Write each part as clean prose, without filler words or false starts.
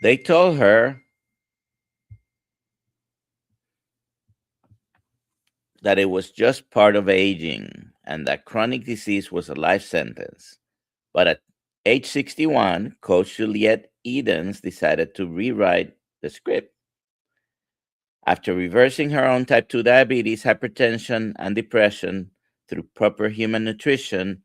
They told her that it was just part of aging and that chronic disease was a life sentence. But at age 61, Coach Juliet Edens decided to rewrite the script. After reversing her own type 2 diabetes, hypertension, and depression through proper human nutrition,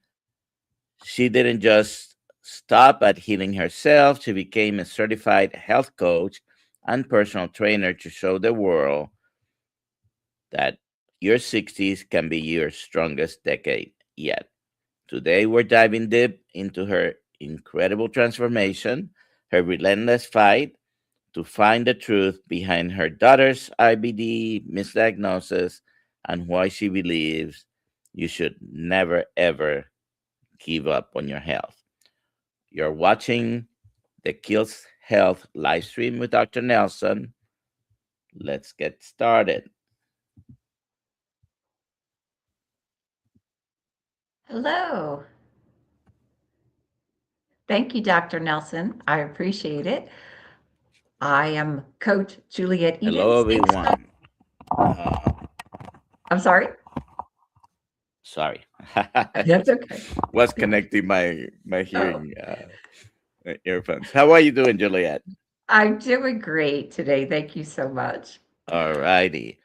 she didn't just stop at healing herself. She became a certified health coach and personal trainer to show the world that your 60s can be your strongest decade yet. Today, we're diving deep into her incredible transformation, her relentless fight to find the truth behind her daughter's IBD misdiagnosis and why she believes you should never, ever give up on your health. You're watching the Kiltz Health live stream with Dr. Nelson. Let's get started. Hello. Thank you, Dr. Nelson. I appreciate it. I am Coach Juliet Hello, Edens. everyone. I'm sorry? Sorry. That's okay. Was connecting my Oh, hearing earphones. How are you doing, Juliet? I'm doing great today. Thank you so much. All righty.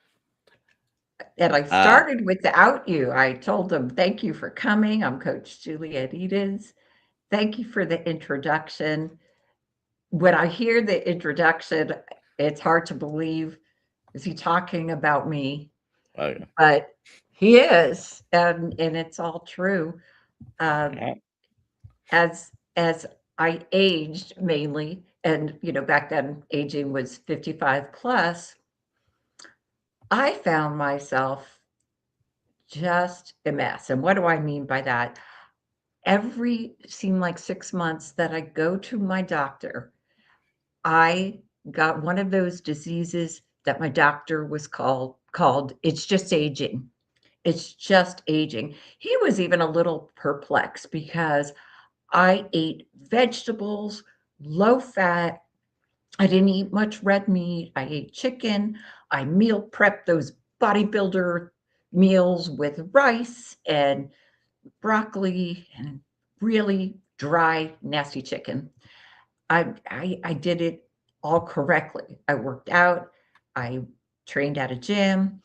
And I Uh, started without you. I told them, thank you for coming. I'm Coach Juliet Edens. Thank you for the introduction. When I hear the introduction, it's hard to believe. Is he talking about me? okay. But he is, and it's all true. Um, Yeah. as I aged mainly, and back then aging was 55 plus, I found myself just a mess. And what do I mean by that? Every seemed like 6 months that I go to my doctor, I got one of those diseases that my doctor was called it's just aging. It's just aging. He was even a little perplexed because I ate vegetables, low fat. I didn't eat much red meat. I ate chicken. I meal prepped those bodybuilder meals with rice and broccoli and really dry, nasty chicken. I did it all correctly. I worked out. I trained at a gym.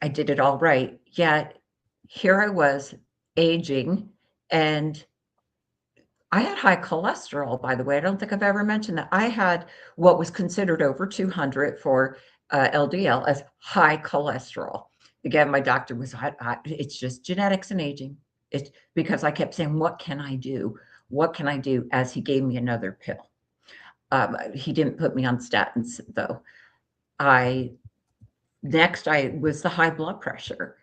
I did it all right. Yet here I was aging, and I had high cholesterol, by the way. I don't think I've ever mentioned that. I had what was considered over 200 for LDL as high cholesterol. Again, my doctor was, it's just genetics and aging. It's because I kept saying, what can I do? What can I do? As he gave me another pill. He didn't put me on statins, though. I Next, I was the high blood pressure.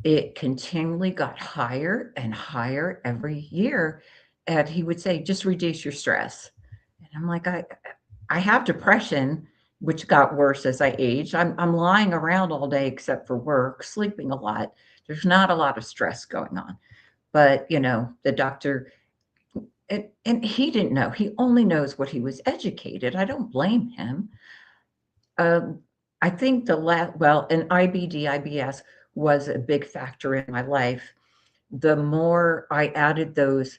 It continually got higher and higher every year. And he would say, just reduce your stress. And I'm like, I have depression, which got worse as I aged. I'm lying around all day except for work, sleeping a lot. There's not a lot of stress going on. But, the doctor, and he didn't know. He only knows what he was educated. I don't blame him. Um, I think well, an IBD, IBS was a big factor in my life. The more I added those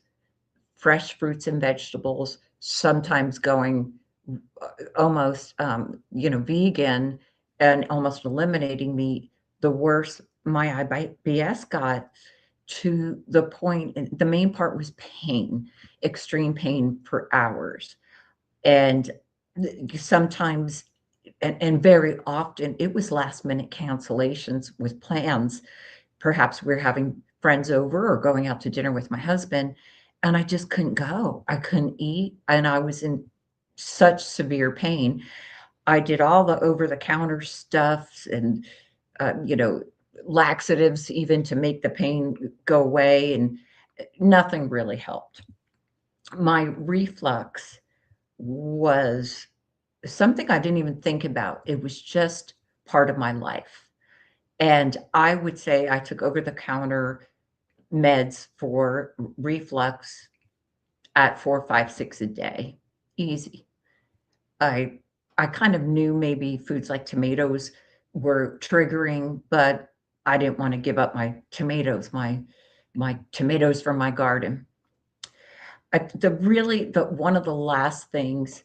fresh fruits and vegetables, sometimes going almost, vegan and almost eliminating meat, the worse my IBS got, to the point, and the main part was pain, extreme pain for hours. And sometimes, and very often, it was last minute cancellations with plans. Perhaps we're having friends over or going out to dinner with my husband, and I just couldn't go. I couldn't eat, and I was in such severe pain. I did all the over the counter stuff and, uh, you know, laxatives even to make the pain go away, and nothing really helped. My reflux was something I didn't even think about. It was just part of my life. And I would say I took over the counter meds for reflux at 4, 5, 6 a day. Easy. I I kind of knew maybe foods like tomatoes were triggering, but I didn't want to give up my tomatoes from my garden. The one of the last things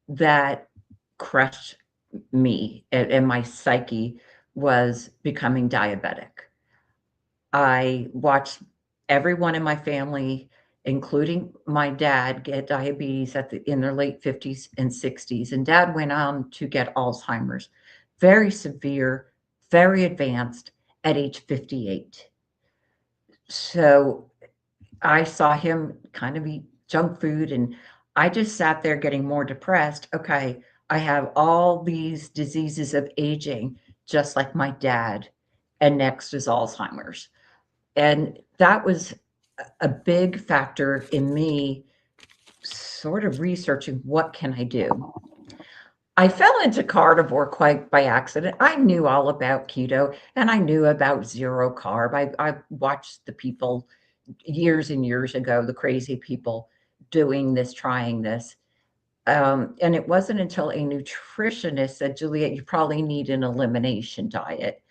that crushed me and my psyche was becoming diabetic. I watched everyone in my family, including my dad, get diabetes in their late 50s and 60s. And dad went on to get Alzheimer's, very severe, very advanced at age 58. So I saw him kind of eat junk food, and I just sat there getting more depressed. Okay, I have all these diseases of aging, just like my dad, and next is Alzheimer's. And that was a big factor in me sort of researching what can I do. I fell into carnivore quite by accident. I knew all about keto and I knew about zero carb. I watched the people years and years ago, the crazy people doing this, trying this. And it wasn't until a nutritionist said, Juliet, you probably need an elimination diet.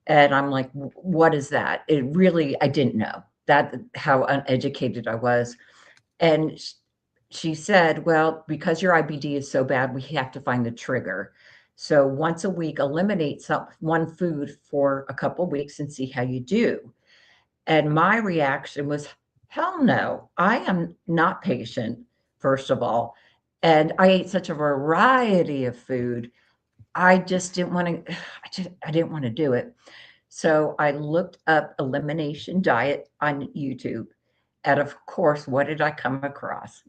And I'm like, what is that? It really, I didn't know that how uneducated I was. And she said, well, because your IBD is so bad, we have to find the trigger. So once a week, eliminate one food for a couple of weeks and see how you do. And my reaction was, hell no, I am not patient, first of all. And I ate such a variety of food. I just didn't want to, I didn't want to do it. So I looked up elimination diet on YouTube. And of course, what did I come across?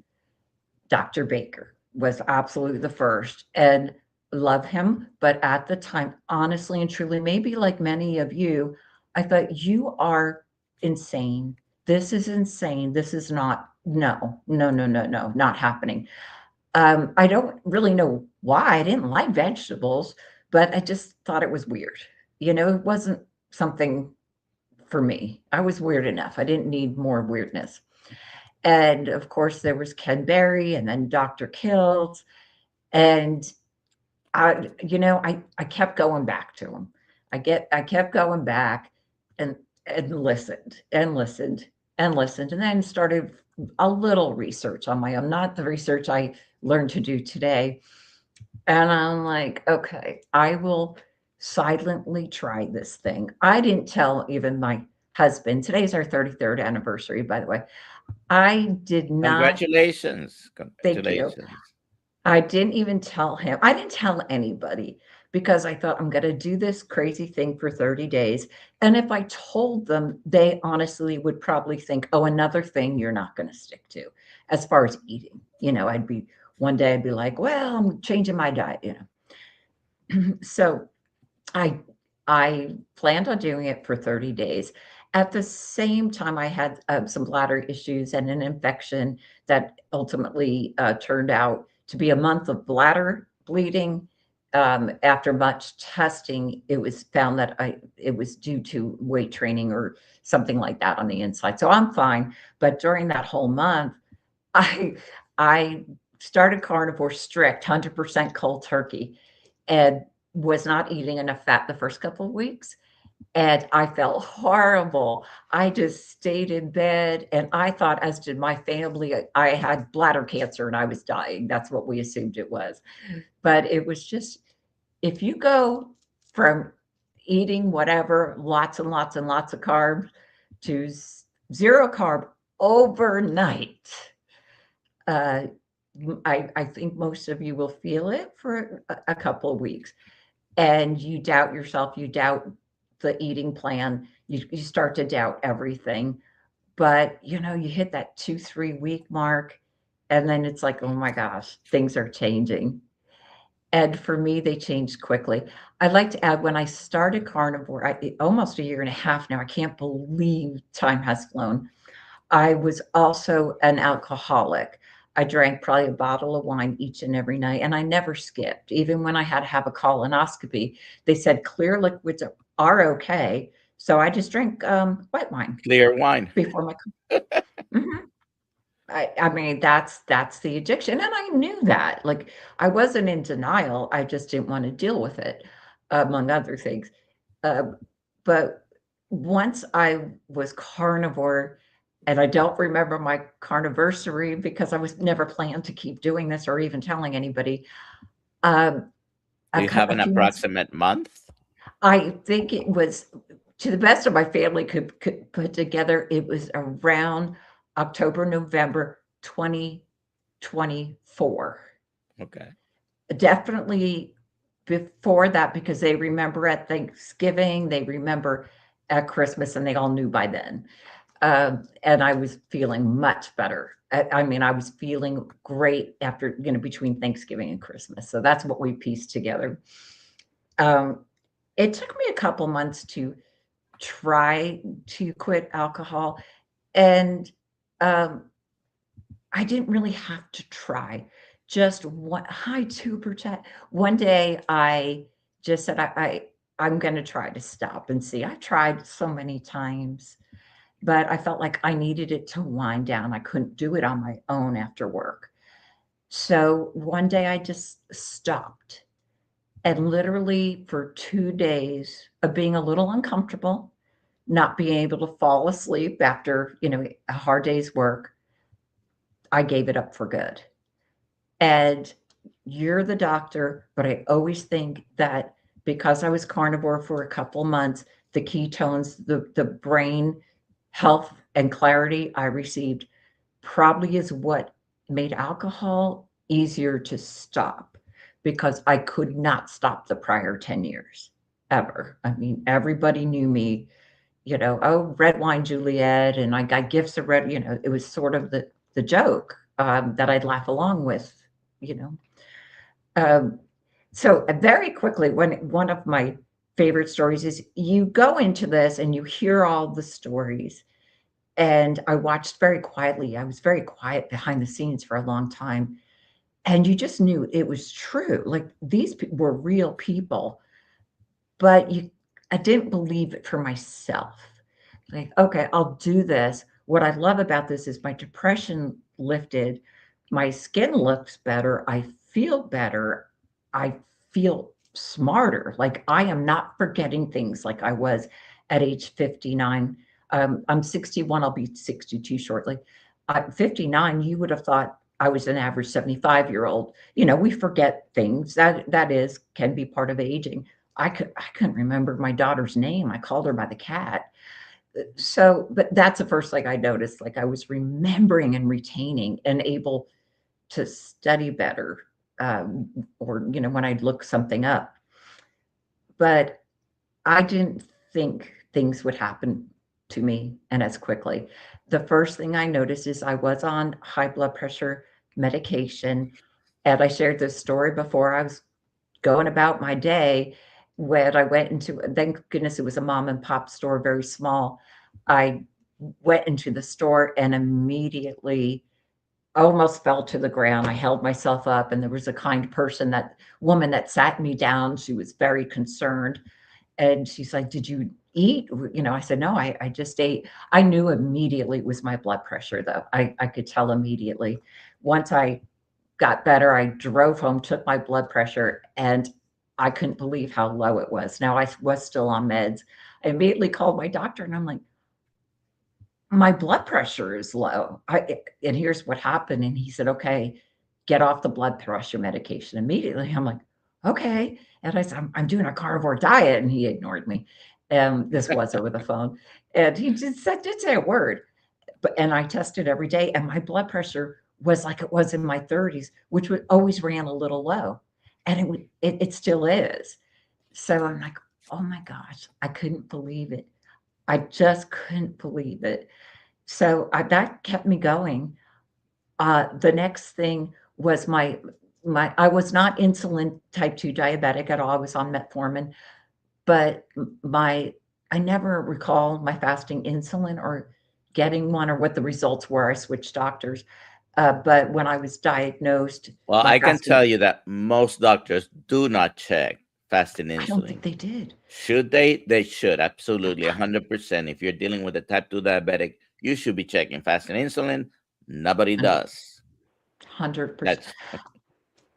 Dr. Baker was absolutely the first and love him. But at the time, honestly and truly, maybe like many of you, I thought, you are insane. This is insane. This is not, no, no, no, no, no, not happening. I don't really know why. I didn't like vegetables, but I just thought it was weird. It wasn't something for me. I was weird enough. I didn't need more weirdness. And of course, there was Ken Berry and then Dr. Kiltz. And I kept going back to him. I kept going back and listened and listened and listened, and then started a little research on my own, not the research I learned to do today. And I'm like, okay, I will silently try this thing. I didn't tell even my husband. Today's our 33rd anniversary, by the way. I did not. Congratulations. Thank you. Congratulations. I didn't even tell him. I didn't tell anybody because I thought I'm going to do this crazy thing for 30 days. And if I told them, they honestly would probably think, oh, another thing you're not going to stick to as far as eating. One day I'd be like, well, I'm changing my diet. So I planned on doing it for 30 days. At the same time, I had some bladder issues and an infection that ultimately turned out to be a month of bladder bleeding. After much testing, it was found that it was due to weight training or something like that on the inside. So I'm fine. But during that whole month, I started carnivore strict, 100% cold turkey, and was not eating enough fat the first couple of weeks. And I felt horrible. I just stayed in bed, and I thought, as did my family, I had bladder cancer and I was dying. That's what we assumed it was. But it was just, if you go from eating whatever, lots and lots and lots of carbs, to zero carb overnight, uh, I think most of you will feel it for a couple of weeks. And you doubt yourself, you doubt the eating plan, you start to doubt everything. But you hit that 2-3 week mark, and then it's like, oh my gosh, things are changing. And for me, they changed quickly. I'd like to add, when I started carnivore, almost a year and a half now, I can't believe time has flown. I was also an alcoholic. I drank probably a bottle of wine each and every night, and I never skipped. Even when I had to have a colonoscopy, they said clear liquids are okay. So I just drank white wine Clear wine. before my. Mhm. I mean, that's the addiction, and I knew that. Like, I wasn't in denial, I just didn't wanna deal with it, among other things. Uh, but once I was carnivore, and I don't remember my carniversary because I was never planned to keep doing this or even telling anybody. Um, Do you have a an few months, approximate month? I think it was, to the best of my family could put together, it was around October, November 2024. Okay. Definitely before that, because they remember at Thanksgiving, they remember at Christmas, and they all knew by then. And I was feeling much better. I mean, I was feeling great after, between Thanksgiving and Christmas. So that's what we pieced together. Um, it took me a couple months to try to quit alcohol. And um, I didn't really have to try. Just one, hi, Tuber Chat. One day I just said, I'm going to try to stop and see. I tried so many times, but I felt like I needed it to wind down. I couldn't do it on my own after work. So one day I just stopped, and literally for 2 days of being a little uncomfortable, not being able to fall asleep after, a hard day's work, I gave it up for good. And you're the doctor, but I always think that because I was carnivore for a couple months, the ketones, the brain health and clarity I received probably is what made alcohol easier to stop, because I could not stop the prior 10 years ever. I mean, everybody knew me, oh, red wine Juliet, and I got gifts of red, it was sort of the joke, that I'd laugh along with, you know. Um, so very quickly, one of my favorite stories is, you go into this and you hear all the stories, and I watched very quietly. I was very quiet behind the scenes for a long time, and you just knew it was true. Like, these were real people, but I didn't believe it for myself. Like, okay, I'll do this. What I love about this is my depression lifted, my skin looks better, I feel better, I feel smarter. Like, I am not forgetting things like I was at age 59. I'm 61, I'll be 62 shortly. At 59, you would have thought I was an average 75-year-old. We forget things. That is can be part of aging. I couldn't remember my daughter's name. I called her by the cat. So, but that's the first thing I noticed. Like, I was remembering and retaining and able to study better, or when I'd look something up. But I didn't think things would happen to me and as quickly. The first thing I noticed is I was on high blood pressure medication, and I shared this story before. I was going about my day when I went into, thank goodness it was a mom and pop store, very small. I went into the store and immediately almost fell to the ground. I held myself up, and there was a kind person, that woman that sat me down. She was very concerned, and she's like, "Did you eat?" I said, "No, I just ate." I knew immediately it was my blood pressure, though. I could tell immediately. Once I got better, I drove home, took my blood pressure, and I couldn't believe how low it was. Now, I was still on meds. I immediately called my doctor, and I'm like, my blood pressure is low. And here's what happened. And he said, okay, get off the blood pressure medication immediately. I'm like, okay. And I said, I'm doing a carnivore diet. And he ignored me. And this was over the phone. And he just did say a word. And I tested every day, and my blood pressure was like it was in my 30s, which always ran a little low. And it still is. So I'm like, oh my gosh, I couldn't believe it. I just couldn't believe it. So that kept me going. The next thing was I was not insulin type 2 diabetic at all. I was on metformin, but my I never recall my fasting insulin or getting one, or what the results were. I switched doctors. But when I was diagnosed, Well, my I can fasting, tell you that most doctors do not check fasting I don't insulin. think they did. Should they? They should, absolutely, 100%. If you're dealing with a type 2 diabetic, you should be checking fasting insulin. Nobody does. 100%. That's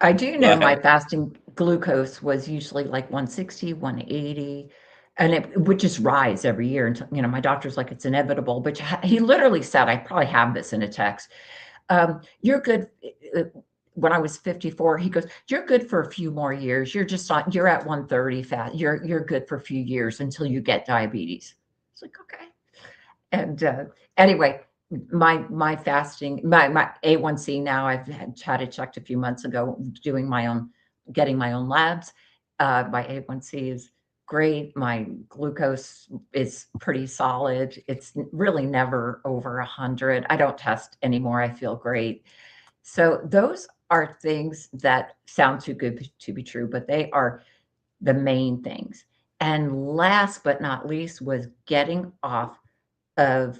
I do go know my ahead. fasting glucose was usually like 160, 180, and it would just rise every year until, my doctor's like, it's inevitable. But he literally said, I probably have this in a text. You're good. When I was 54, he goes, you're good for a few more years. You're just not, you're at 130 fat. You're good for a few years until you get diabetes. It's like, okay. And anyway, my fasting, my A1C now, I've had it checked a few months ago, doing my own, getting my own labs. My A1C is great. My glucose is pretty solid. It's really never over 100. I don't test anymore. I feel great. So those are things that sound too good to be true, but they are the main things. And last but not least was getting off of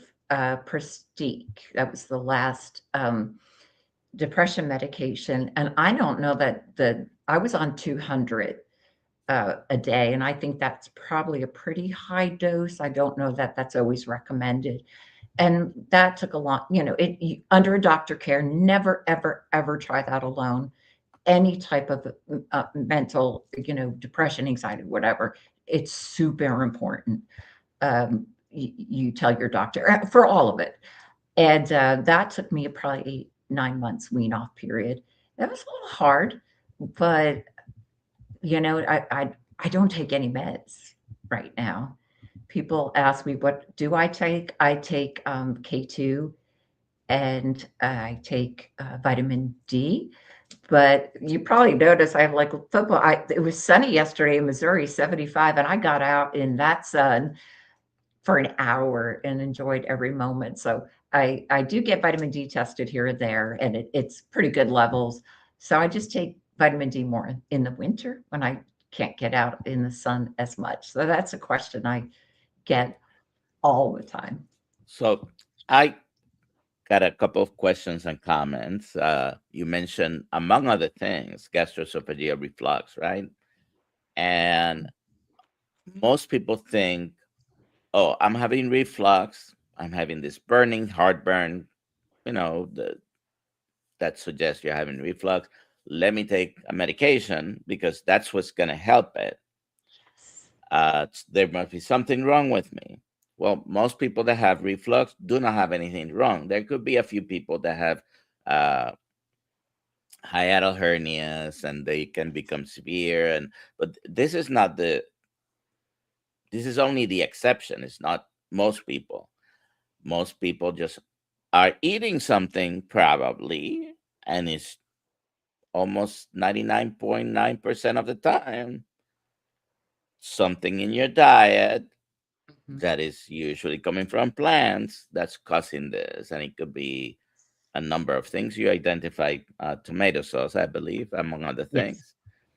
Prestige. That was the last depression medication. And I don't know that I was on 200 a day, and I think that's probably a pretty high dose. I don't know that that's always recommended. And that took a long, under a doctor care, never, ever, ever try that alone. Any type of mental, depression, anxiety, whatever, it's super important. You tell your doctor for all of it. And that took me probably 8, 9 months wean off period. That was a little hard, but I don't take any meds right now. People ask me, what do I take? I take K2, and I take vitamin D. But you probably notice I have like football. It was sunny yesterday in Missouri, 75, and I got out in that sun for an hour and enjoyed every moment. So I do get vitamin D tested here and there, and it's pretty good levels. So I just take vitamin D more in the winter when I can't get out in the sun as much. So that's a question I get all the time. So I got a couple of questions and comments. You mentioned, among other things, gastroesophageal reflux, right? And most people think, oh, I'm having reflux. I'm having this burning heartburn, you know, the, that suggests you're having reflux. Let me take a medication because that's what's going to help it. There must be something wrong with me. Well, most people that have reflux do not have anything wrong. There could be a few people that have uh, hiatal hernias and they can become severe. And but this is only the exception. It's not most people. Most people just are eating something probably, and it's almost 99.9% of the time something in your diet Mhm. that is usually coming from plants that's causing this. And it could be a number of things. You identified tomato sauce, I believe, among other Yes, things.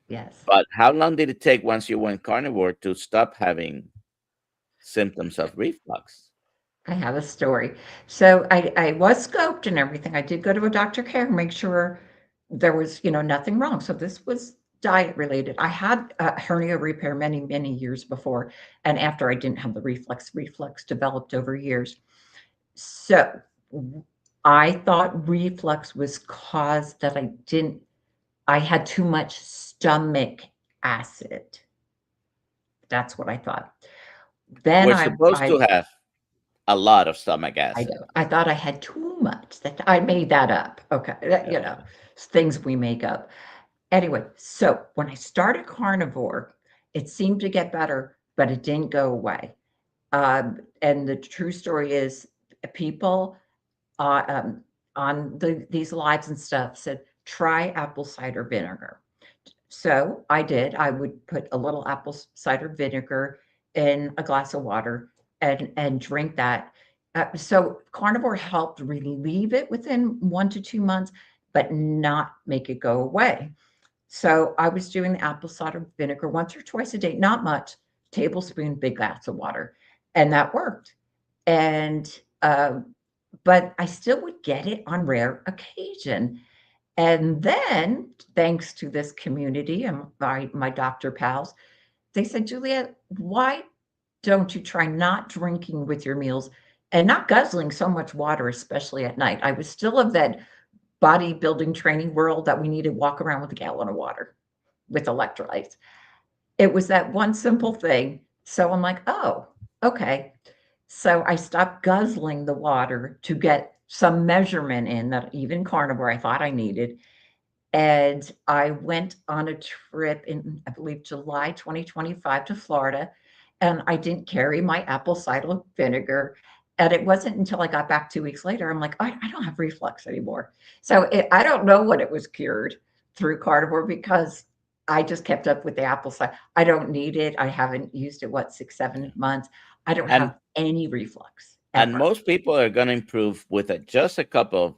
yes. But how long did it take once you went carnivore to stop having symptoms of reflux? I have a story. So I was scoped and everything. I did go to a doctor care and make sure there was, nothing wrong. So this was diet related. I had a hernia repair many, many years before, and after I didn't have the reflux. Reflux developed over years. So I thought reflux was caused that I had too much stomach acid. That's what I thought. Then We're I supposed I to have a lot of stomach I acid. know. I thought I had too much. That I made that up. Okay, Yeah. things we make up. Anyway, so when I started carnivore, it seemed to get better, but it didn't go away. And the true story is, people uh, um, on these lives and stuff said, try apple cider vinegar. So I did. I would put a little apple cider vinegar in a glass of water and drink that. So carnivore helped relieve it within 1 to 2 months, but not make it go away. So I was doing the apple cider vinegar once or twice a day, not much, tablespoon, big glass of water, and that worked. And but I still would get it on rare occasion. And then, thanks to this community and my doctor pals, they said, Juliet, why don't you try not drinking with your meals and not guzzling so much water, especially at night. I was still of that bodybuilding training world that we need to walk around with a gallon of water with electrolytes. It was that one simple thing. So I'm like, oh, okay. So I stopped guzzling the water to get some measurement in that even carnivore I thought I needed. And I went on a trip in, I believe, July 2025 to Florida, and I didn't carry my apple cider vinegar. And it wasn't until I got back 2 weeks later, I'm like, I don't have reflux anymore. So I don't know what it was cured through carnivore because I just kept up with the apple cider. I don't need it. I haven't used it, what, 6, 7 months. I don't and have any reflux and ever. most people are going to improve with just a couple of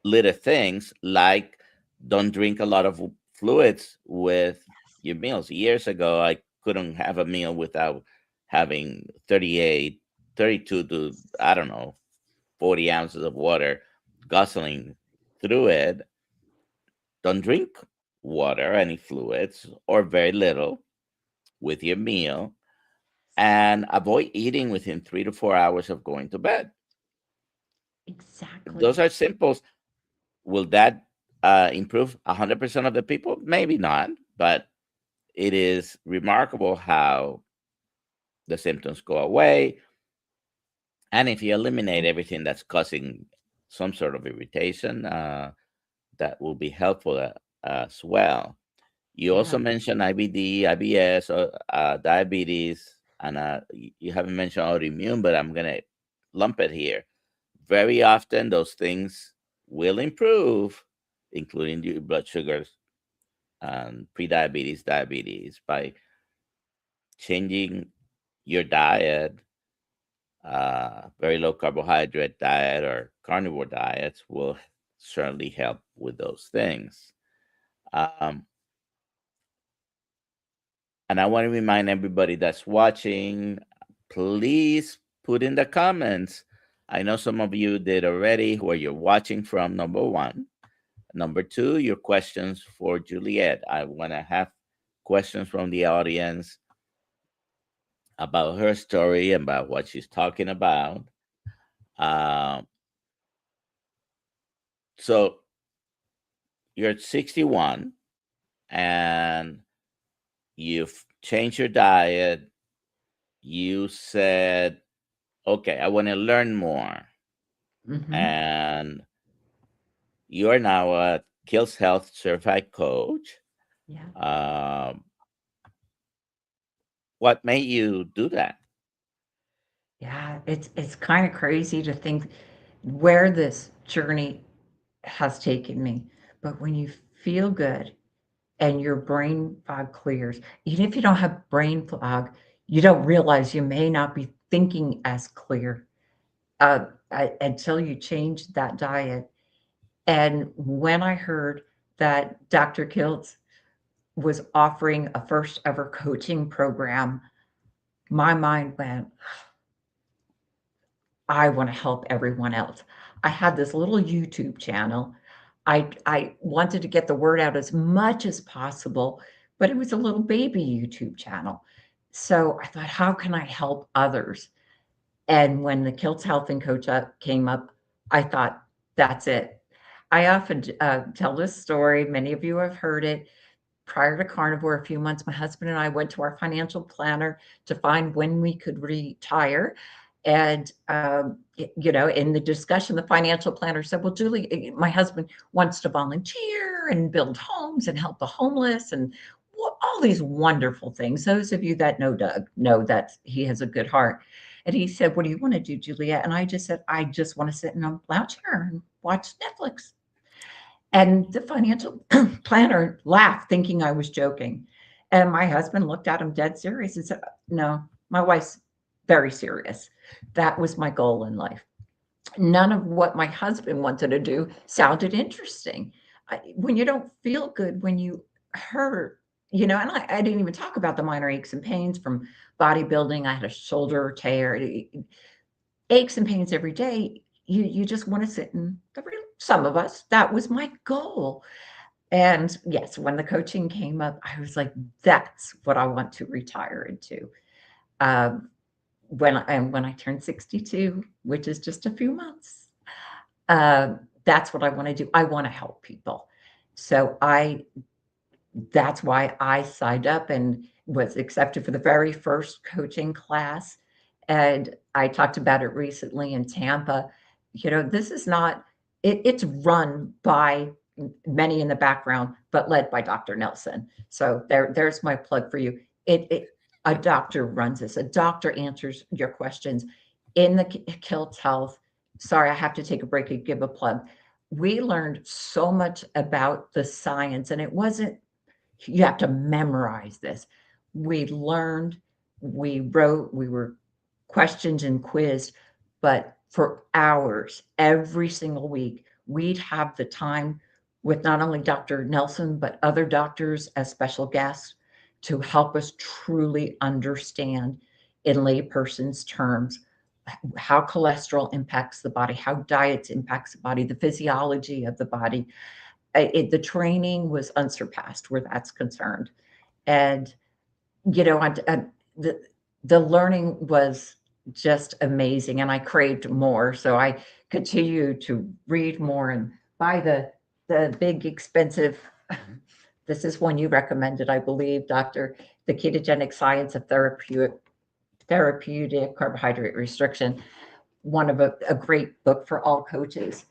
little things, like don't drink a lot of fluids with your meals. Years ago, I couldn't have a meal without having 38, 32 to, I don't know, 40 ounces of water guzzling through it. Don't drink water, any fluids, or very little with your meal, and avoid eating within 3 to 4 hours of going to bed. Exactly. Those are simple. Will that improve 100% of the people? Maybe not, but it is remarkable how the symptoms go away. And if you eliminate everything that's causing some sort of irritation, that will be helpful as well. You also Yeah. mentioned IBD, IBS, or diabetes, and you haven't mentioned autoimmune, but I'm going to lump it here. Very often, those things will improve, including your blood sugars and prediabetes, diabetes, by changing your diet. Very low carbohydrate diet or carnivore diets will certainly help with those things. Um, and I want to remind everybody that's watching, please put in the comments. I know some of you did already, where you're watching from, number one. Number two, your questions for Juliet. I want to have questions from the audience about her story, about what she's talking about. Um, so you're 61 and you've changed your diet. You said, okay, I want to learn more. Hmm. And you are now a Kiltz Health certified coach. Yeah. Um, what made you do that? Yeah, it's kind of crazy to think where this journey has taken me. But when you feel good and your brain fog clears, even if you don't have brain fog, you don't realize you may not be thinking as clear uh, until you change that diet. And when I heard that Dr. Kiltz was offering a first ever coaching program, my mind went, I want to help everyone else. I had this little YouTube channel. I wanted to get the word out as much as possible, but it was a little baby YouTube channel. So I thought, how can I help others? And when the Kiltz Health and Coach up came up, I thought, that's it. I often tell this story. Many of you have heard it. Prior to carnivore, a few months, my husband and I went to our financial planner to find when we could retire. And, in the discussion, the financial planner said, well, Julie, my husband wants to volunteer and build homes and help the homeless and all these wonderful things. Those of you that know Doug know that he has a good heart. And he said, what do you want to do, Juliet? And I just said, I just want to sit in a lounge chair and watch Netflix. And the financial planner laughed, thinking I was joking. And my husband looked at him dead serious and said, no, my wife's very serious. That was my goal in life. None of what my husband wanted to do sounded interesting. When you don't feel good, when you hurt, and I didn't even talk about the minor aches and pains from bodybuilding. I had a shoulder tear, aches and pains every day. You just want to sit in the room. Some of us, that was my goal. And yes, when the coaching came up, I was like, that's what I want to retire into. Um, when I turn 62, which is just a few months, uh, that's what I want to do. I want to help people. So that's why I signed up and was accepted for the very first coaching class. And I talked about it recently in Tampa. This is not, it's run by many in the background, but led by Dr. Nelson. So there's my plug for you. A doctor runs this, a doctor answers your questions in the Kiltz Health. Sorry, I have to take a break and give a plug. We learned so much about the science, and it wasn't you have to memorize this. We learned, we wrote, we were questioned and quizzed, but for hours, every single week, we'd have the time with not only Dr. Nelson, but other doctors as special guests to help us truly understand in layperson's terms how cholesterol impacts the body, how diet impacts the body, the physiology of the body. The training was unsurpassed where that's concerned. And, the, the learning was just amazing. And I craved more. So I continue to read more and buy the big expensive, this is one you recommended, I believe, Doctor, The Ketogenic Science of Therapeutic Carbohydrate Restriction, one of a great book for all coaches.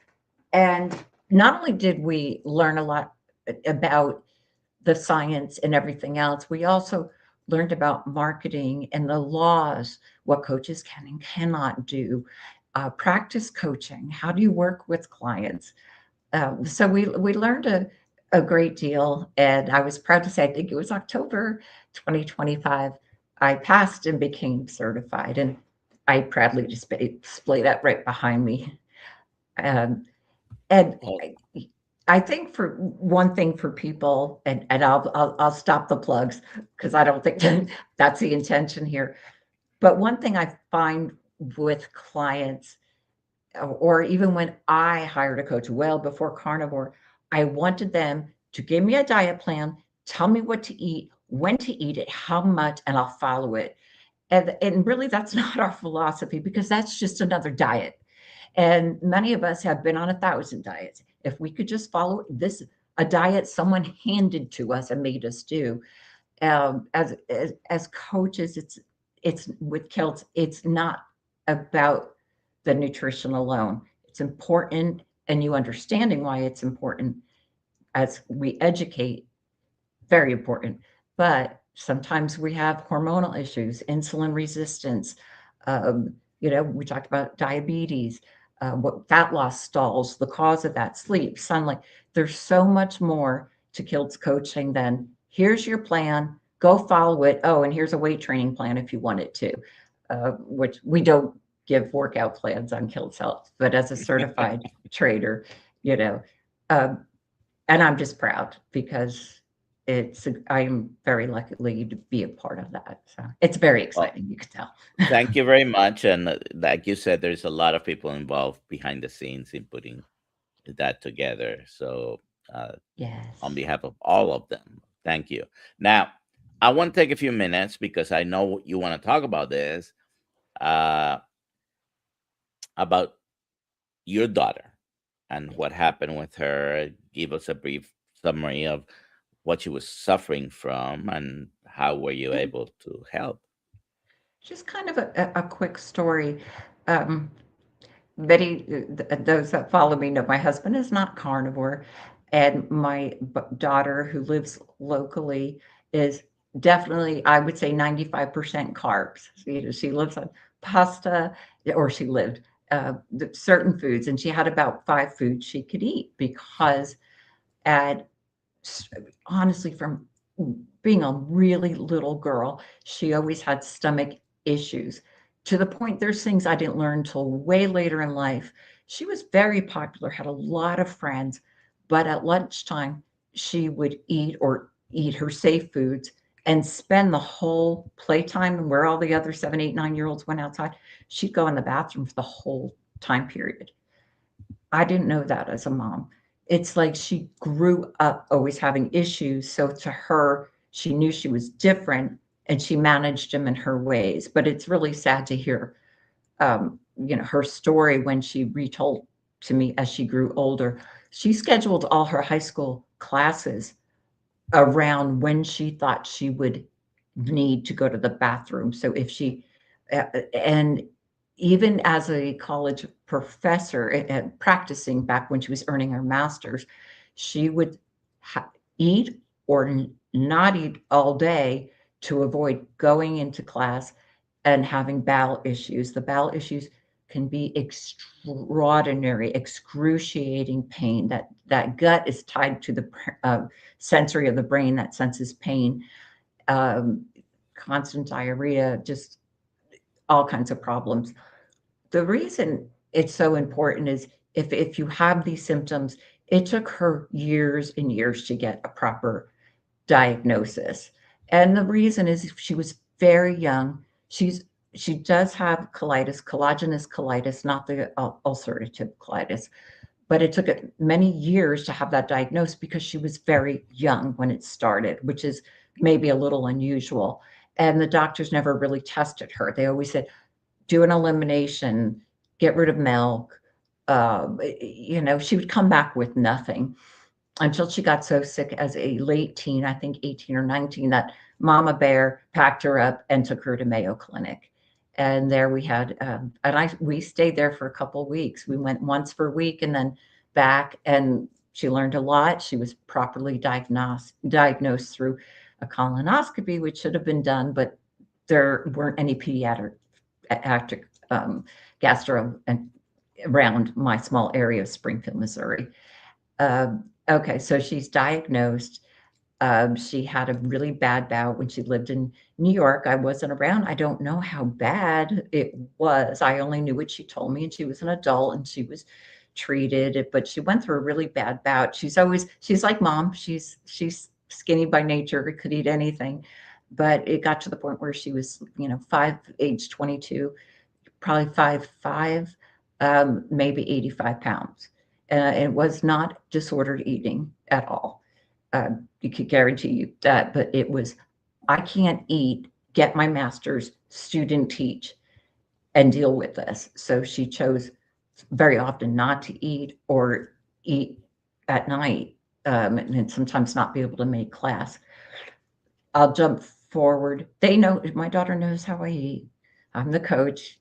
And not only did we learn a lot about the science and everything else, we also learned about marketing and the laws, what coaches can and cannot do, practice coaching, how do you work with clients. So we learned a great deal. And I was proud to say, I think it was October 2025, I passed and became certified. And I proudly display that right behind me. Um, and Well, I think for one thing for people, and I'll stop the plugs because I don't think that's the intention here. But one thing I find with clients, or even when I hired a coach well before carnivore, I wanted them to give me a diet plan, tell me what to eat, when to eat it, how much, and I'll follow it. And really, that's not our philosophy because that's just another diet. And many of us have been on 1,000 diets. If we could just follow this, a diet someone handed to us and made us do, as coaches, it's with Kiltz, it's not about the nutrition alone. It's important, and you understanding why it's important as we educate, very important. But sometimes we have hormonal issues, insulin resistance. We talked about diabetes, what fat loss stalls, the cause of that, sleep, sunlight. There's so much more to Kiltz coaching than here's your plan, go follow it. Oh, and here's a weight training plan if you want it to, which we don't give workout plans on Kiltz Health, but as a certified trader, you know, um, and I'm just proud because I'm very lucky to be a part of that. So it's very well, exciting, you can tell. thank you very much. And like you said, there's a lot of people involved behind the scenes in putting that together. So, on Yes. behalf of all of them, thank you. Now, I want to take a few minutes because I know you want to talk about this, uh, about your daughter and what happened with her. Give us a brief summary of what she was suffering from and how were you Yeah, able to help. just kind of a quick story. Um, Many those that follow me know my husband is not carnivore, and my daughter, who lives locally, is definitely, I would say, 95% carbs. So, she lives on pasta, or she lived certain foods, and she had about 5 foods she could eat because at honestly, from being a really little girl, she always had stomach issues to the point there's things I didn't learn until way later in life. She was very popular, had a lot of friends, but at lunchtime, she would eat her safe foods and spend the whole playtime where all the other 7, 8, 9 year olds went outside. She'd go in the bathroom for the whole time period. I didn't know that as a mom. It's like she grew up always having issues. So to her, she knew she was different. and she managed him in her ways. But it's really sad to hear, her story when she retold to me as she grew older. She scheduled all her high school classes around when she thought she would need to go to the bathroom. So if she, and even as a college professor and practicing back when she was earning her master's, she would eat or not eat all day to avoid going into class and having bowel issues. The bowel issues can be extraordinary, excruciating pain. That gut is tied to the sensory of the brain that senses pain. Um, Constant diarrhea, just all kinds of problems. The reason it's so important is if you have these symptoms, it took her years and years to get a proper diagnosis. And the reason is she was very young. She does have colitis, collagenous colitis, not the ulcerative colitis, but it took many years to have that diagnosed because she was very young when it started, which is maybe a little unusual. And the doctors never really tested her. They always said, do an elimination, get rid of milk. She would come back with nothing until she got so sick as a late teen, I think 18 or 19, that Mama Bear packed her up and took her to Mayo Clinic. And there we had, we stayed there for a couple of weeks. We went once per week and then back, and she learned a lot. She was properly diagnosed through a colonoscopy, which should have been done, but there weren't any pediatric gastro around my small area of Springfield, Missouri. Okay, so she's diagnosed. She had a really bad bout when she lived in New York. I wasn't around. I don't know how bad it was. I only knew what she told me, and she was an adult and she was treated, but she went through a really bad bout. She's like mom. She's skinny by nature, could eat anything. But it got to the point where she was, age 22, probably 5'5", maybe 85 pounds. It was not disordered eating at all. You could guarantee you that, but it was, I can't eat, get my master's, student teach, and deal with this. So she chose very often not to eat or eat at night, and sometimes not be able to make class. I'll jump forward. They know, my daughter knows how I eat. I'm the coach.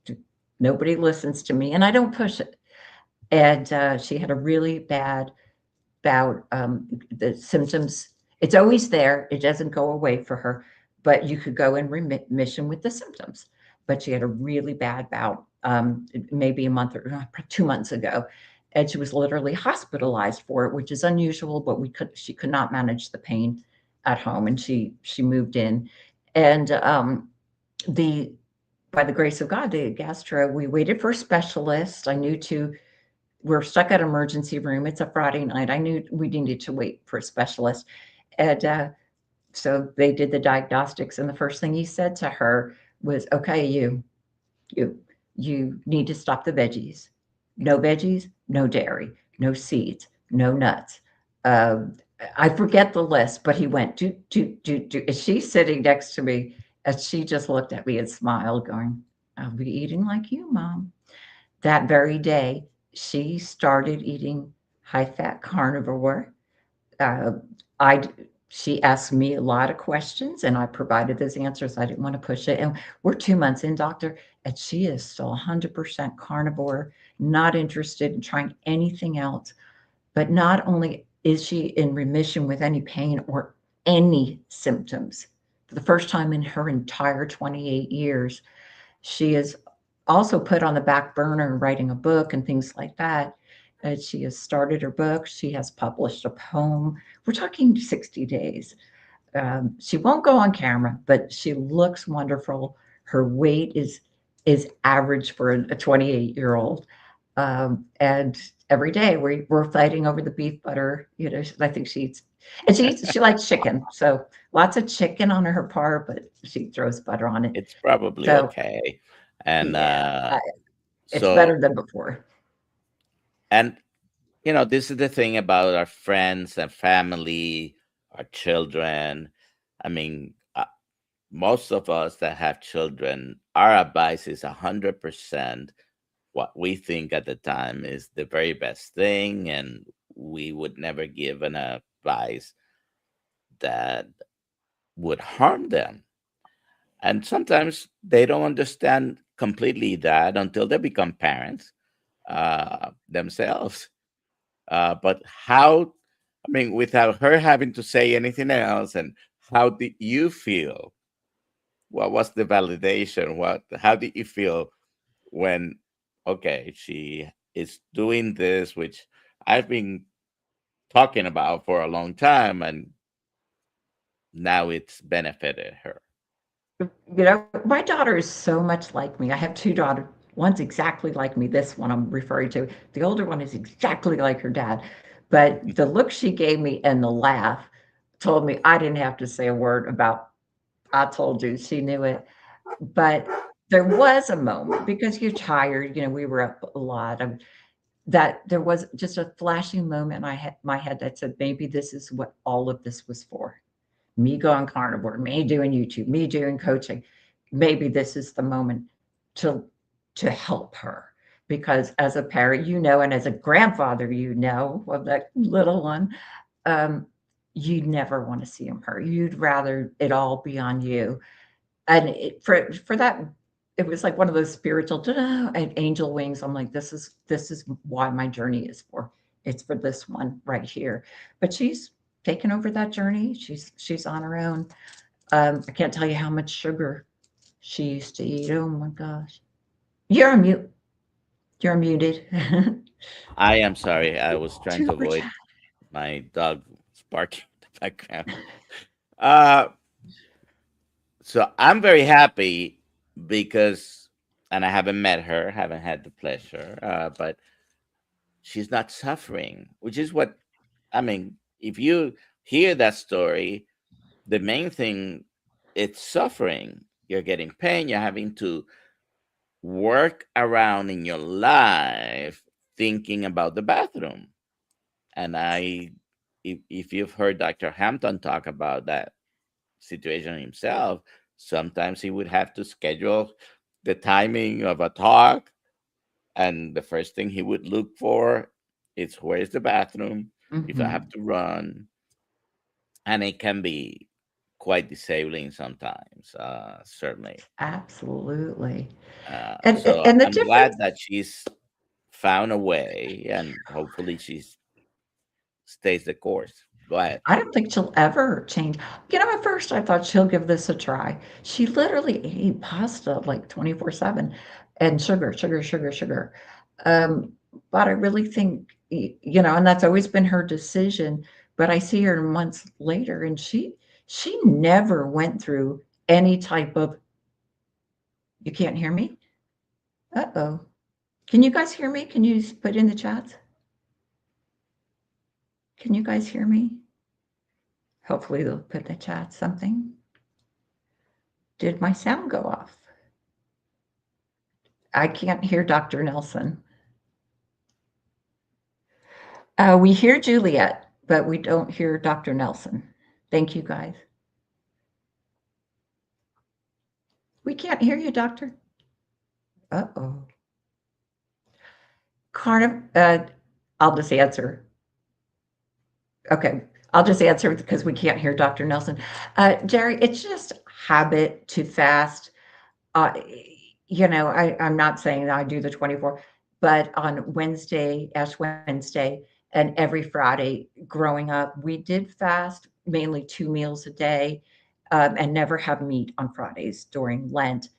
Nobody listens to me, and I don't push it. And she had a really bad bout. The symptoms, it's always there. It doesn't go away for her, but you could go in remission with the symptoms. But she had a really bad bout, maybe a month or 2 months ago. And she was literally hospitalized for it, which is unusual, but she could not manage the pain at home, and she moved in. And by the grace of God, the gastro, we waited for a specialist. I knew we're stuck at emergency room. It's a Friday night. I knew we needed to wait for a specialist. And so they did the diagnostics. And the first thing he said to her was, okay, you need to stop the veggies. No veggies, no dairy, no seeds, no nuts. I forget the list, but he went, do. Is she sitting next to me? And she just looked at me and smiled, going, I'll be eating like you, Mom. That very day, she started eating high-fat carnivore. Uh, I She asked me a lot of questions, and I provided those answers. I didn't want to push it. And we're 2 months in, doctor, and she is still 100% carnivore, not interested in trying anything else. But not only is she in remission with any pain or any symptoms, for the first time in her entire 28 years, she is also put on the back burner writing a book and things like that. She has started her book. She has published a poem. We're talking 60 days. She won't go on camera, but she looks wonderful. Her weight is average for a 28-year-old. And every day we're fighting over the beef butter. I think she eats, and she likes chicken. So lots of chicken on her part, but she throws butter on it. It's probably So okay. And yeah, it's so, better than before. and this is the thing about our friends and family, our children. I mean, most of us that have children, our advice is 100% what we think at the time is the very best thing, and we would never give an advice that would harm them. And sometimes they don't understand completely that until they become parents themselves. But how, I mean, without her having to say anything else, and how did you feel? What was the validation? How did you feel when, okay, she is doing this, which I've been talking about for a long time, and now it's benefited her? My daughter is so much like me. I have two daughters. One's exactly like me. This one I'm referring to. The older one is exactly like her dad. But the look she gave me and the laugh told me I didn't have to say a word about, I told you, she knew it. But there was a moment because you're tired, we were up a lot. That there was just a flashing moment in my head that said, maybe this is what all of this was for. Me going carnivore, me doing YouTube, me doing coaching. Maybe this is the moment to to help her. Because as a parent, and as a grandfather, of that little one, um, you never want to see him hurt. You'd rather it all be on you. And for that, it was like one of those spiritual and angel wings. I'm like, this is why my journey is for. It's for this one right here. But she's taken over that journey. She's on her own. I can't tell you how much sugar she used to eat. Oh my gosh. You're on mute. You're muted. I am sorry. I was trying to Super avoid chat. my dog barking in the background. Uh, so I'm very happy because, and I haven't met her, haven't had the pleasure, but she's not suffering, which is what, I mean, if you hear that story, the main thing, it's suffering. You're getting pain, you're having to work around in your life thinking about the bathroom. And if you've heard Dr. Hampton talk about that situation himself, sometimes he would have to schedule the timing of a talk, and the first thing he would look for is where is the bathroom if I have Hmm. to run. And it can be quite disabling sometimes, certainly. Absolutely. And So and the I'm glad difference, that she's found a way, and hopefully she stays the course. Go ahead. I don't think she'll ever change. At first I thought she'll give this a try. She literally ate pasta like 24/7 and sugar, sugar, sugar, sugar. Um, but I really think, and that's always been her decision. But I see her months later and she never went through any type of, you can't hear me? Uh-oh. Can you guys hear me? Can you put in the chat? Can you guys hear me? Hopefully they'll put in the chat something. Did my sound go off? I can't hear Dr. Nelson. We hear Juliet, but we don't hear Dr. Nelson. Thank you, guys. We can't hear you, Doctor. Uh-oh. Carniv, I'll just answer. Okay, I'll just answer because we can't hear Dr. Nelson. Jerry, it's just habit to fast. Uh, I'm not saying that I do the 24, but on Wednesday, Ash Wednesday, and every Friday growing up, we did fast mainly 2 meals a day, and never have meat on Fridays during Lent.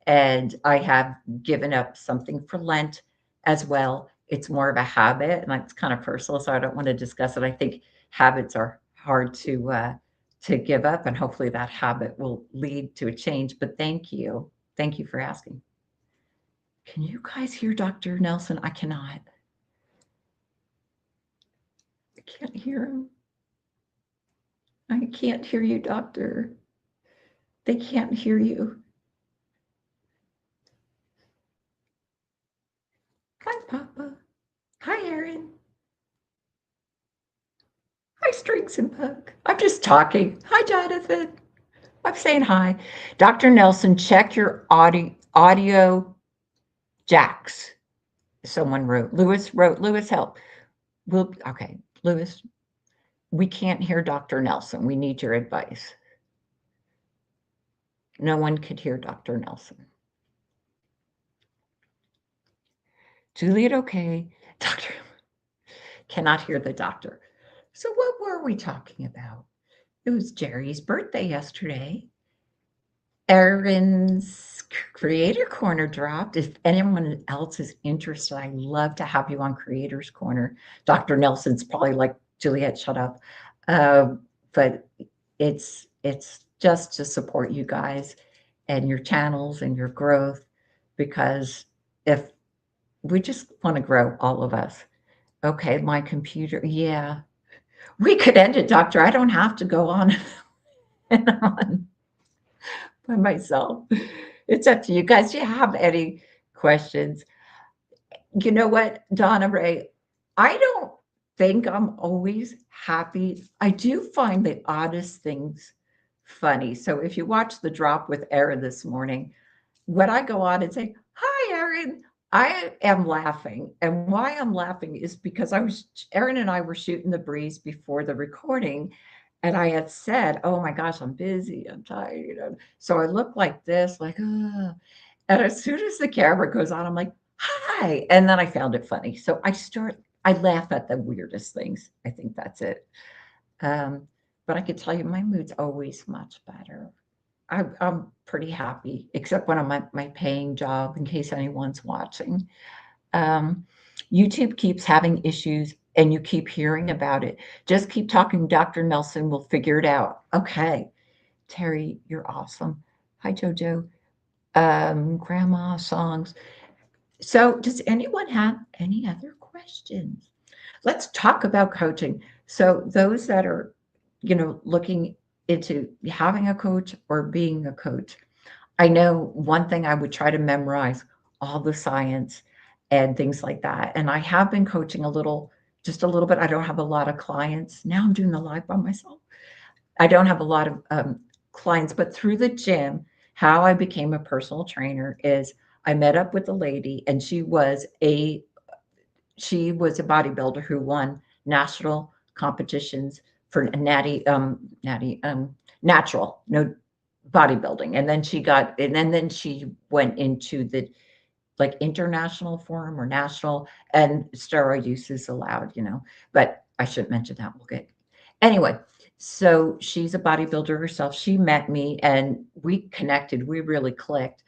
And I have given up something for Lent as well. It's more of a habit, and it's kind of personal, so I don't want to discuss it. I think habits are hard to give up, and hopefully that habit will lead to a change. But thank you for asking. Can you guys hear Dr. Nelson? I cannot. I can't hear him. I can't hear you, doctor. They can't hear you. Hi, Papa. Hi, Aaron. Hi, Strings and Bug. I'm just talking. Hi, Jonathan. I'm saying hi. Dr. Nelson, check your audio jacks. Someone wrote. Lewis wrote. Lewis, help. Okay, Lewis, we can't hear Dr. Nelson. We need your advice. No one could hear Dr. Nelson. Juliet, okay. Doctor cannot hear the doctor. So what were we talking about? It was Jerry's birthday yesterday. Erin's Creator Corner dropped. If anyone else is interested, I'd love to have you on Creator's Corner. Dr. Nelson's probably like, Juliet, shut up. Uh, but it's just to support you guys and your channels and your growth, because if we just want to grow, all of us. Okay, my computer, yeah. We could end it, doctor. I don't have to go on and on by myself. It's up to you guys. Do you have any questions? You know what, Donna Ray? I don't think I'm always happy. I do find the oddest things funny. So if you watch the drop with Erin this morning, when I go on and say, "Hi, Erin," I am laughing. And why I'm laughing is because Erin and I were shooting the breeze before the recording. And I had said, "Oh my gosh, I'm busy. I'm tired." So I look like this, like, oh. And as soon as the camera goes on, I'm like, "Hi." And then I found it funny. So I laugh at the weirdest things. I think that's it. Um, but I can tell you, my mood's always much better. I'm pretty happy, except when I'm at my paying job, in case anyone's watching. Um, YouTube keeps having issues and you keep hearing about it. Just keep talking. Dr. Nelson will figure it out. Okay. Terry, you're awesome. Hi, JoJo. Grandma songs. So, does anyone have any other questions? Let's talk about coaching. So, those that are, looking into having a coach or being a coach, I know one thing I would try to memorize all the science and things like that. And I have been coaching just a little bit. I don't have a lot of clients. Now I'm doing the live by myself. I don't have a lot of clients, but through the gym, how I became a personal trainer is I met up with a lady, and she was a bodybuilder who won national competitions for natural, no, bodybuilding. And then she went into the, like, international forum or national, and steroid use is allowed. But I shouldn't mention that. We'll get anyway. So she's a bodybuilder herself. She met me and we connected. We really clicked.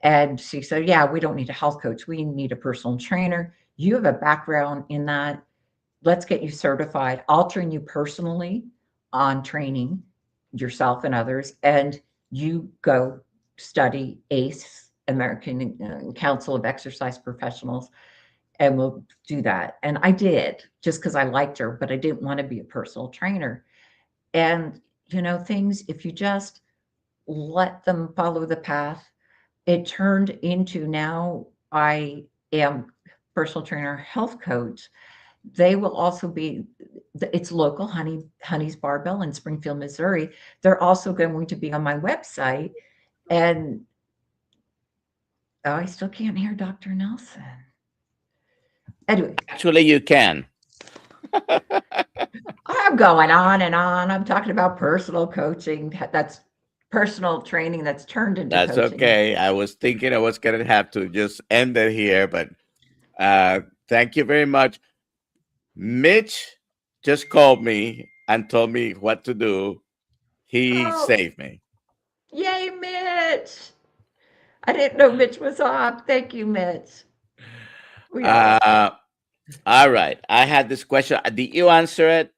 And she said, "Yeah, we don't need a health coach. We need a personal trainer. You have a background in that. Let's get you certified. I'll train you personally on training yourself and others. And you go study ACE, American Council of Exercise Professionals, and we'll do that." And I did, just because I liked her, but I didn't want to be a personal trainer. And, things, if you just let them follow the path, it turned into, now I am personal trainer, health coach. They will also be, it's local, Honey's Barbell in Springfield, Missouri. They're also going to be on my website. And oh, I still can't hear Dr. Nelson. Anyway, Actually, you can. I'm going on and on. I'm talking about personal coaching. That's personal training that's turned into That's coaching. okay. I was thinking I was going to have to just end it here, but thank you very much. Mitch just called me and told me what to do. He Oh, saved me. yay, Mitch. I didn't know Mitch was on. Thank you, Mitch. We all love Mitch. Uh, all right. I had this question. Did you answer it?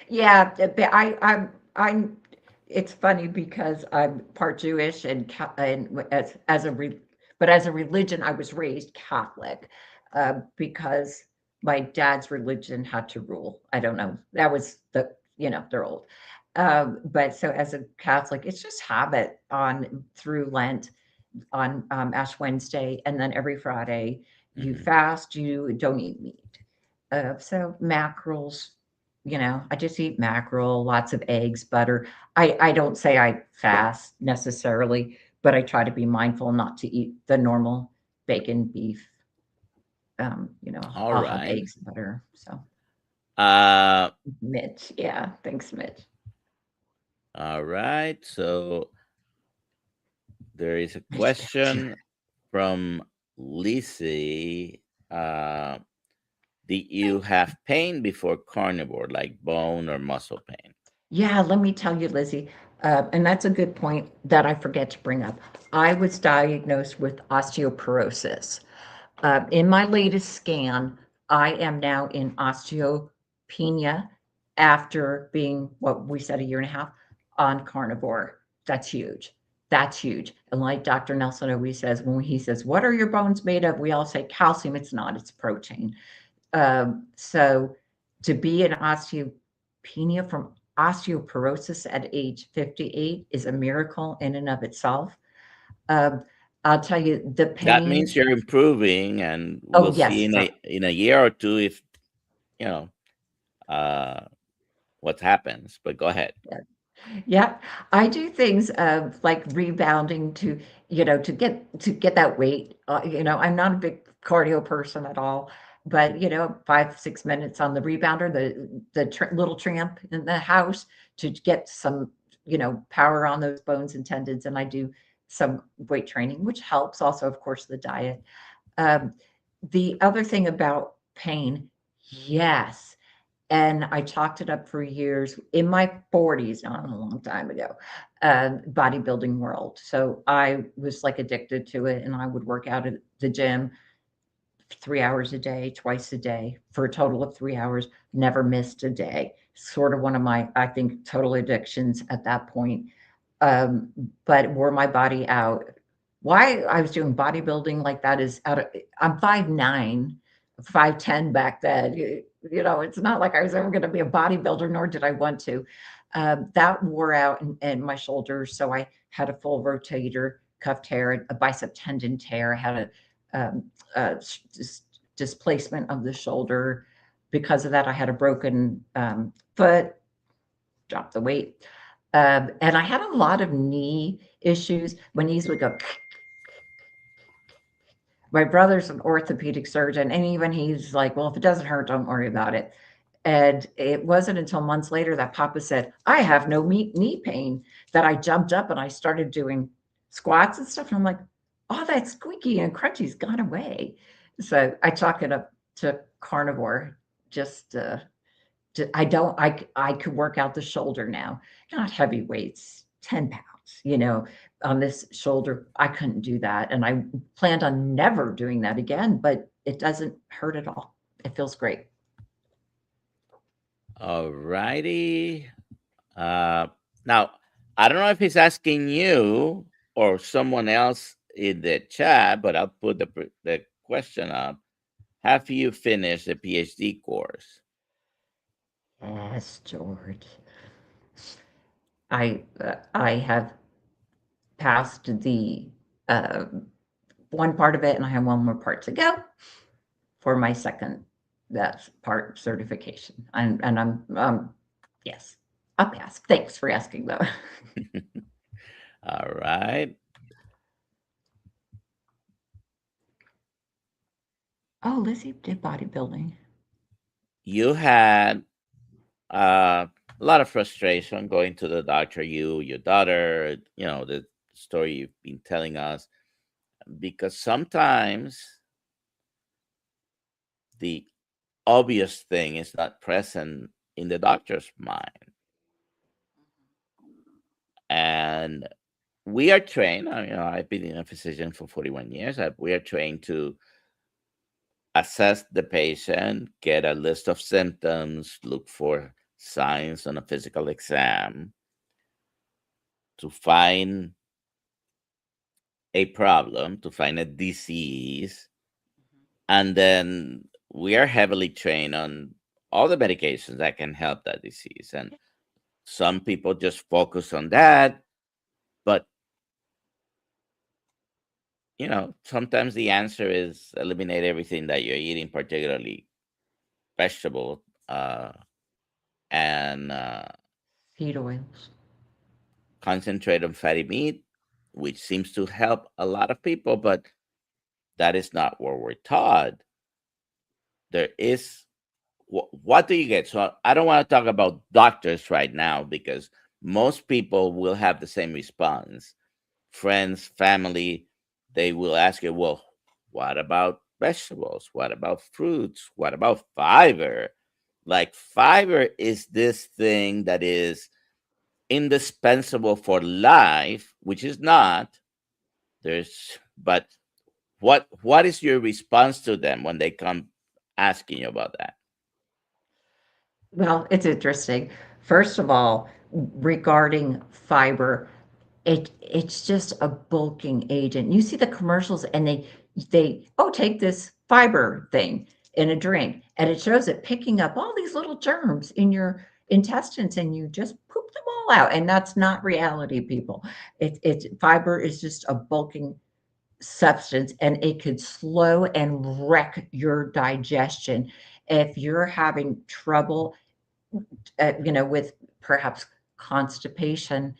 Yeah, but I'm. It's funny because I'm part Jewish and but as a religion, I was raised Catholic, because my dad's religion had to rule. I don't know. That was they're old. But so as a Catholic, it's just habit on through Lent, on Ash Wednesday, and then every Friday you Mhm. fast. You don't eat meat. So mackerels, I just eat mackerel, lots of eggs, butter. I don't say I fast necessarily, but I try to be mindful not to eat the normal bacon, beef. All I'll have right. eggs and butter. So Uh, Mitch, yeah, thanks, Mitch. all right. So there is a Mitch got you. question from Lizzie. Uh, did you have pain before carnivore, like bone or muscle pain? Yeah, let me tell you, Lizzie, and that's a good point that I forget to bring up. I was diagnosed with osteoporosis. In my latest scan, I am now in osteopenia after being what we said a year and a half on carnivore. That's huge. That's huge. And like Dr. Nelson always says, when he says, "What are your bones made of?" We all say calcium. It's not, it's protein. So to be in osteopenia from osteoporosis at age 58 is a miracle in and of itself. Um, I'll tell you the That pain. means you're improving, and we'll Oh, see yes. in So, a year or two if you know uh, what happens. But go ahead. yeah. Yeah, I do things like rebounding to get that weight. I'm not a big cardio person at all, but 5 6 minutes on the rebounder, the little tramp in the house to get some power on those bones and tendons, and I do some weight training, which helps. Also, of course, the diet. Um, the other thing about pain, yes, and I chalked it up for years in my 40s, not a long time ago, bodybuilding world. So I was like addicted to it, and I would work out at the gym 3 hours a day, twice a day, for a total of 3 hours. Never missed a day. Sort of one of my, I think, total addictions at that point. Um, but wore my body out. Why I was doing bodybuilding like that is out of, I'm 5'9", 5'10" back then. It's not like I was ever going to be a bodybuilder, nor did I want to. That wore out in my shoulders, so I had a full rotator cuff tear, a bicep tendon tear. I had a displacement of the shoulder. Because of that, I had a broken foot, dropped the weight. And I had a lot of knee issues. My knees would go. My brother's an orthopedic surgeon, and even he's like, "Well, if it doesn't hurt, don't worry about it." And it wasn't until months later that Papa said, "I have no knee pain," that I jumped up and I started doing squats and stuff. And I'm like, "Oh, that squeaky and crunchy's gone away." So I chalk it up to carnivore. Just I don't I could work out the shoulder now, not heavy weights, 10 pounds, on this shoulder. I couldn't do that. And I planned on never doing that again, but it doesn't hurt at all. It feels great. All righty. Uh, Now, I don't know if he's asking you or someone else in the chat, but I'll put the question up. Have you finished the PhD course? Yes, George. I have passed the uh, one part of it, and I have one more part to go for my second that part certification. And I'm yes, I'll pass. Thanks for asking though. All right. Oh, Lizzie did bodybuilding. You had a lot of frustration going to the doctor, your daughter, the story you've been telling us, because sometimes the obvious thing is not present in the doctor's mind. And we are trained, I've been a physician for 41 years. We are trained to assess the patient, get a list of symptoms, look for signs on a physical exam to find a problem, to find a disease. And then we are heavily trained on all the medications that can help that disease. And some people just focus on that. But, sometimes the answer is eliminate everything that you're eating, particularly vegetable. and Seed oils. concentrate on fatty meat, which seems to help a lot of people, but that is not what we're taught. There is what do you get? So I don't want to talk about doctors right now because most people will have the same response. Friends, family, they will ask you, well, what about vegetables? What about fruits? What about fiber? Like, fiber is this thing that is indispensable for life, which is not. But what is your response to them when they come asking you about that? Well, it's interesting. First of all, regarding fiber, it's just a bulking agent. You see the commercials and they oh, take this fiber thing in a drink and it shows it picking up all these little germs in your intestines and you just poop them all out. And that's not reality, people. It's fiber is just a bulking substance and it could slow and wreck your digestion if you're having trouble with perhaps constipation.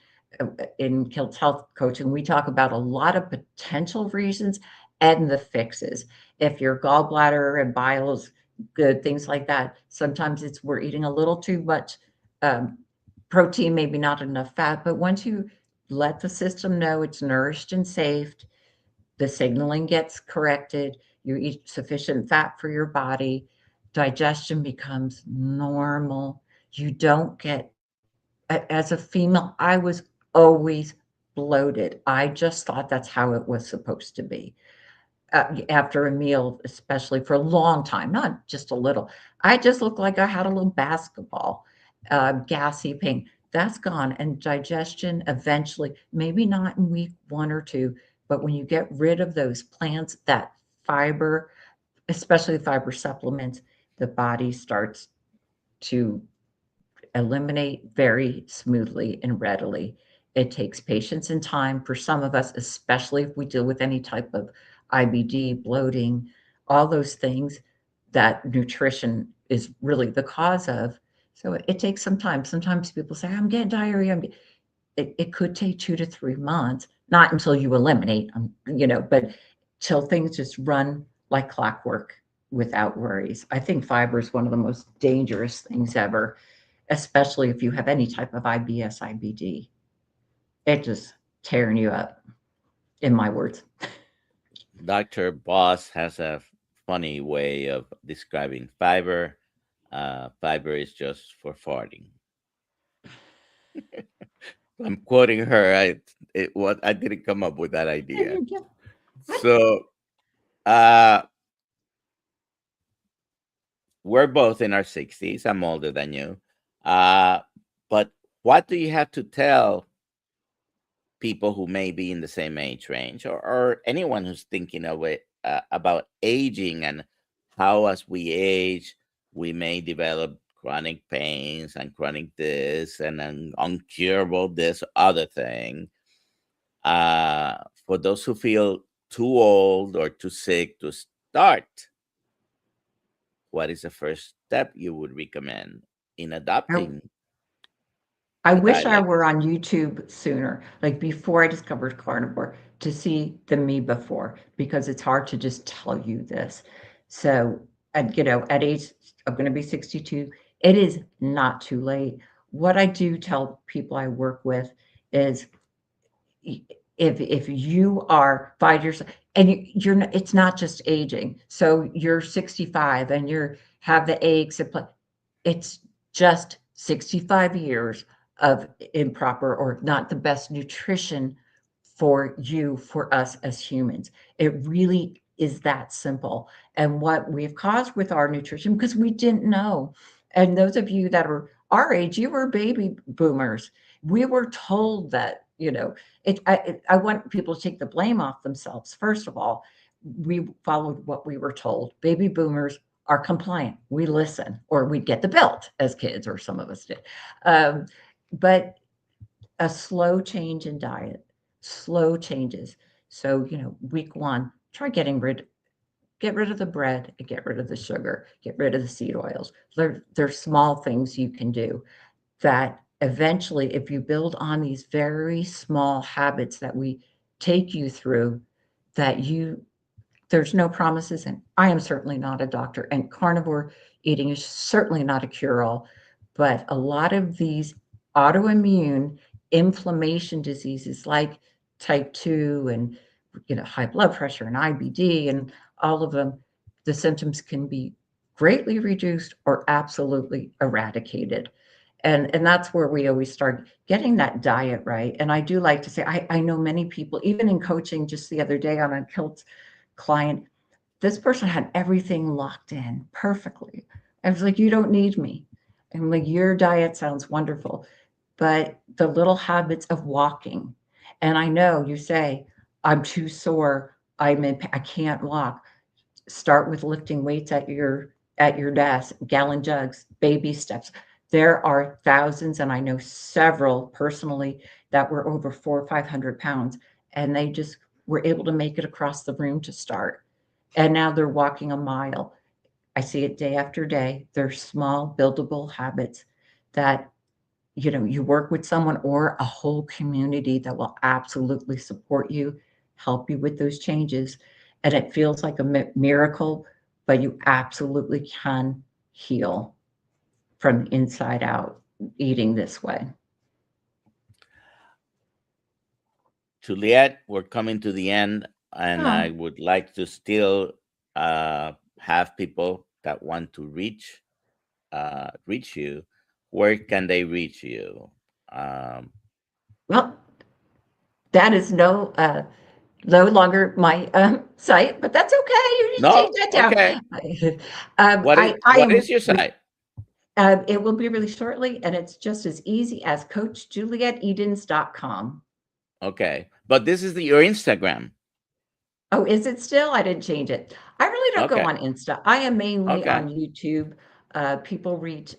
In Kiltz Health Coaching, we talk about a lot of potential reasons and the fixes. If your gallbladder and bile is good, things like that, sometimes it's we're eating a little too much um, protein, maybe not enough fat. But once you let the system know it's nourished and safe, the signaling gets corrected, you eat sufficient fat for your body, digestion becomes normal. You don't get, as a female, I was always bloated. I just thought that's how it was supposed to be. After a meal, especially for a long time, not just a little. I just looked like I had a little basketball, gassy pain. That's gone. And digestion eventually, maybe not in week one or two, but when you get rid of those plants, that fiber, especially fiber supplements, the body starts to eliminate very smoothly and readily. It takes patience and time for some of us, especially if we deal with any type of IBD, bloating, all those things that nutrition is really the cause of. So it takes some time. Sometimes people say, I'm getting diarrhea. It could take 2 to 3 months, not until you eliminate them, but till things just run like clockwork without worries. I think fiber is one of the most dangerous things ever, especially if you have any type of IBS, IBD. It just tearing you up, in my words. Dr. Boss has a funny way of describing fiber. Fiber is just for farting. I'm quoting her. I didn't come up with that idea. So uh, we're both in our 60s. I'm older than you. Uh, but what do you have to tell people who may be in the same age range, or anyone who's thinking of it, about aging and how, as we age, we may develop chronic pains and chronic this and an uncurable this other thing. For those who feel too old or too sick to start, what is the first step you would recommend in I, adopting I a wish diet I like were this? on YouTube sooner, like before I discovered carnivore, to see the me before, because it's hard to just tell you this. So, at age, I'm going to be 62, it is not too late. What I do tell people I work with is if you are 5 years and you're not, it's not just aging. So you're 65 and you're have the aches, it's just 65 years of improper or not the best nutrition for you, for us as humans. It really is that simple. And what we've caused with our nutrition, because we didn't know. And those of you that are our age, you were baby boomers. We were told that, I want people to take the blame off themselves. First of all, we followed what we were told. Baby boomers are compliant. We listen, or we'd get the belt as kids, or some of us did. Um, but a slow change in diet, slow changes. So, week one, try getting rid. Get rid of the bread and get rid of the sugar, get rid of the seed oils. There's small things you can do that eventually, if you build on these very small habits that we take you through, that you there's no promises, and I am certainly not a doctor, and carnivore eating is certainly not a cure-all, but a lot of these autoimmune inflammation diseases like type 2 and high blood pressure and IBD and all of them, the symptoms can be greatly reduced or absolutely eradicated. And that's where we always start getting that diet right. And I do like to say, I know many people, even in coaching just the other day on a Kiltz client, this person had everything locked in perfectly. I was like, you don't need me. And like, your diet sounds wonderful, but the little habits of walking. And I know you say, I'm too sore. I can't walk. Start with lifting weights at your desk, gallon jugs, baby steps. There are thousands, and I know several personally that were over 400 or 500 pounds, and they just were able to make it across the room to start. And now they're walking a mile. I see it day after day. They're small, buildable habits that you work with someone or a whole community that will absolutely support you, help you with those changes. And it feels like a miracle, but you absolutely can heal from the inside out eating this way. Juliet, we're coming to the end, and Oh, I would like to still have people that want to reach you. Where can they reach you? Um, well, that is no longer my site, but that's okay. You just take no, that okay. down. I What am. is your site? It will be really shortly, and it's just as easy as CoachJulietEdens.com. Okay, but this is your Instagram. Oh, is it still? I didn't change it. I really don't go Okay, on Insta. I am mainly okay. on YouTube.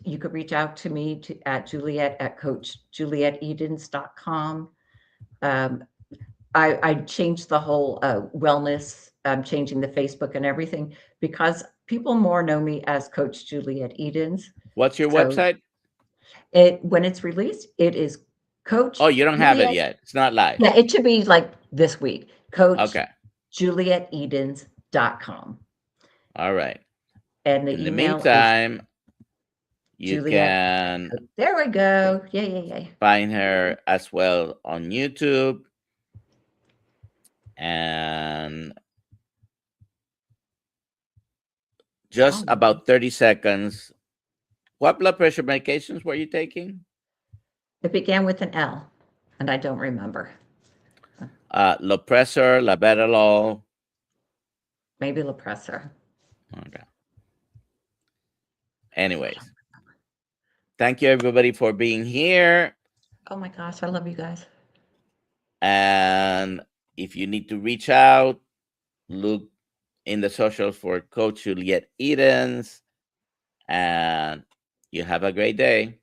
You could reach out to me at Juliet at CoachJulietEdens.com. Um, I changed the whole wellness, changing the Facebook and everything because people more know me as Coach Juliet Edens. What's your So website? when it's released, it is Coach Oh, you don't have it Juliet. yet. It's not live. Yeah, it should be like this week. Coach Okay. JulietEdens.com. All right. And the In the email is meantime, you Juliet. can There we go. Yay, yay, yay. find her as well on YouTube, and just Oh, about 30 seconds. What blood pressure medications were you taking? it began with an L, and I don't remember. Lopressor, labetalol. Maybe Lepressor. Okay. Anyways, thank you everybody for being here. Oh my gosh, I love you guys. And if you need to reach out, look in the socials for Coach Juliet Edens. And you have a great day.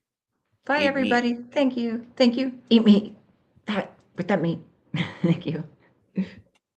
Bye, Eat meat. everybody. Thank you. Thank you. Eat meat. That with that meat. Thank you.